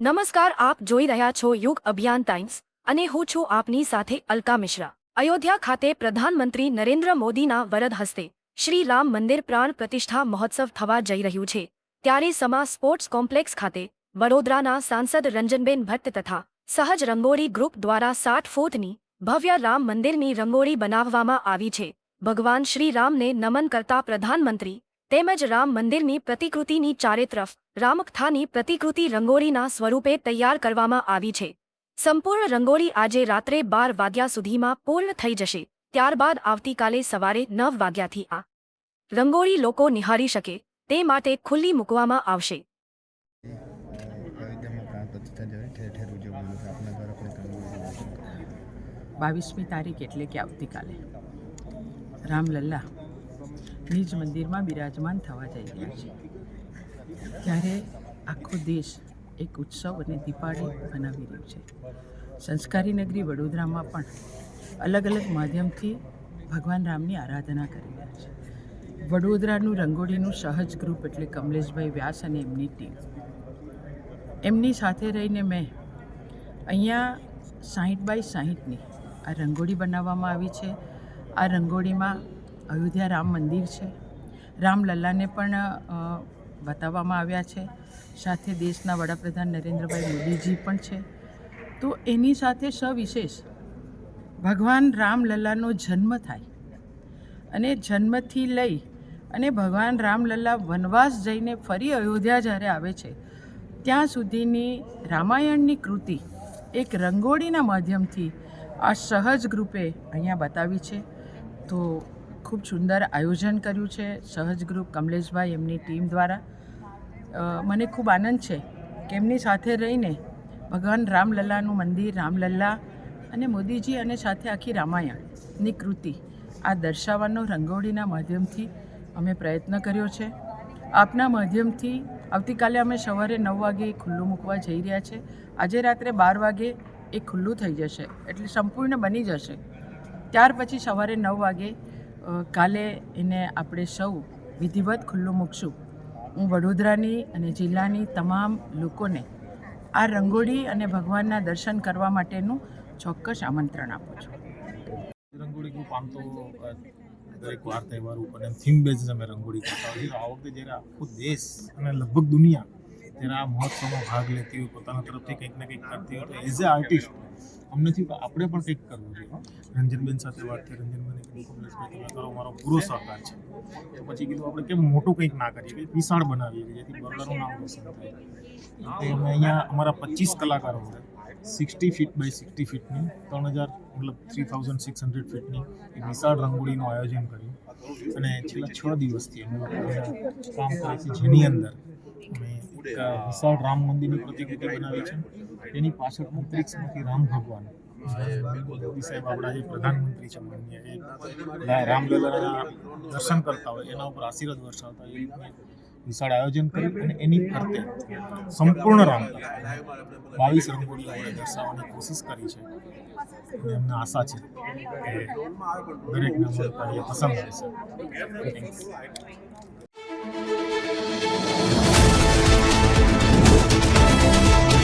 નમસ્કાર, આપ જોઈ રહ્યા છો યુગ અભિયાન ટાઈમ્સ અને હું છું આપની સાથે અલકા મિશ્રા। અયોધ્યા ખાતે પ્રધાનમંત્રી નરેન્દ્ર મોદીના વરદ હસ્તે શ્રી રામ મંદિર પ્રાણ પ્રતિષ્ઠા મહોત્સવ થવા જઈ રહ્યું છે, ત્યારે સમા સ્પોર્ટ્સ કોમ્પ્લેક્સ ખાતે વડોદરાના સાંસદ રંજનબેન ભટ્ટ તથા સહજ રંગોળી ગ્રુપ દ્વારા 60 ફૂટની ભવ્ય રામ મંદિરની રંગોળી બનાવવામાં આવી છે। ભગવાન શ્રી રામને નમન કરતા પ્રધાનમંત્રી તેમજ રામ મંદિરની પ્રતિકૃતિની ચારે તરફ રામકથાની પ્રતિકૃતિ રંગોળીના સ્વરૂપે તૈયાર કરવામાં આવી છે। સંપૂર્ણ રંગોળી આજે રાત્રે 12 વાગ્યા સુધીમાં પૂર્ણ થઈ જશે, ત્યારબાદ આવતીકાલે સવારે 9 વાગ્યાથી આ રંગોળી લોકો નિહાળી શકે તે માટે ખુલ્લી મૂકવામાં આવશે। 22મી તારીખ એટલે કે આવતીકાલે રામલલ્લા નિજ મંદિરમાં બિરાજમાન થવા જઈ રહ્યા છે, ત્યારે આખો દેશ એક ઉત્સવ અને દીપાવલી મનાવી રહ્યો છે। સંસ્કારી નગરી વડોદરામાં પણ અલગ અલગ માધ્યમથી ભગવાન રામની આરાધના કરી રહ્યા છે। વડોદરાનું રંગોળીનું સહજ ગ્રુપ એટલે કમલેશભાઈ વ્યાસ અને એમની ટીમ, એમની સાથે રહીને મેં અહીંયા 60x60ની આ રંગોળી બનાવવામાં આવી છે। આ રંગોળીમાં અયોધ્યા રામ મંદિર છે, રામલલ્લાને પણ બતાવવામાં આવ્યા છે, સાથે દેશના વડાપ્રધાન નરેન્દ્રભાઈ મોદીજી પણ છે। તો એની સાથે સવિશેષ ભગવાન રામલલ્લાનો જન્મ થાય અને જન્મથી લઈ અને ભગવાન રામલલ્લા વનવાસ જઈને ફરી અયોધ્યા જ્યારે આવે છે ત્યાં સુધીની રામાયણની કૃતિ એક રંગોળીના માધ્યમથી આ સહજ ગ્રુપે અહીંયા બતાવી છે। તો ખૂબ સુંદર આયોજન કર્યું છે સહજ ગ્રુપ કમલેશભાઈ એમની ટીમ દ્વારા। મને ખૂબ આનંદ છે કે એમની સાથે રહીને ભગવાન રામલલ્લાનું મંદિર, રામલલ્લા અને મોદીજી અને સાથે આખી રામાયણની કૃતિ આ દર્શાવવાનો રંગોળીના માધ્યમથી અમે પ્રયત્ન કર્યો છે। આપના માધ્યમથી આવતીકાલે અમે સવારે 9 વાગે ખુલ્લું મૂકવા જઈ રહ્યા છે। આજે રાત્રે 12 વાગે એ ખુલ્લું થઈ જશે એટલે સંપૂર્ણ બની જશે, ત્યાર પછી સવારે 9 વાગે કાલે એને આપણે સૌ વિધિવત ખુલ્લું મૂકશું। હું વડોદરાની અને જિલ્લાની તમામ લોકોને આ રંગોળી અને ભગવાનના દર્શન કરવા માટેનું ચોક્કસ આમંત્રણ આપું છું। રંગોળી ગ્રુપ આમ તો દરેક વાર તહેવાર ઉપર થીમ બેઝ અમે રંગોળી કરતા હોઈએ। આ વખતે જ્યારે આખો દેશ અને લગભગ દુનિયા જ્યારે આ મહોત્સવમાં ભાગ લેતી હોય, પોતાના તરફથી કંઈક ને કંઈક કરતી હોય, તો એઝ એ આર્ટિસ્ટ અમને થયું કે આપણે પણ કંઈક કરવું જોઈએ। રંજનબેન સાથે વાત થઈ, રંજનબેને કીધું કમલેશભાઈ તમે કરો, મારો પૂરો સહકાર છે। તો પછી કીધું આપણે કેમ મોટું કંઈક ના કરીએ, કંઈક વિશાળ બનાવીએ જેથી બરોડાનું નામ રોશન થાય। તો અમે અહીંયા અમારા 25 કલાકારો 60 ફીટ બાય 60 ફીટની 3600 ફીટની એક વિશાળ રંગોળીનું આયોજન કર્યું અને છેલ્લા 6 દિવસથી અમે કામ કરીએ છીએ, જેની અંદર અમે એક વિશાળ રામ મંદિરની પ્રતિકૃતિ બનાવી છે। એની પાછળ અંતરિક્ષમાંથી રામ ભગવાન મોદી સાહેબ આપણા જે પ્રધાનમંત્રી છે માનનીય, એ રામલલ્લાના દર્શન કરતા હોય, એના ઉપર આશીર્વાદ વર્ષાવતા હોય, એ રીતનું વિશાળ આયોજન કર્યું અને એની ફરતે સંપૂર્ણ રામકથા 22 રંગોળીઓ આપણે દર્શાવવાની કોશિશ કરી છે અને અમને આશા છે કે દરેકને અમારું કાર્ય પસંદ આવશે।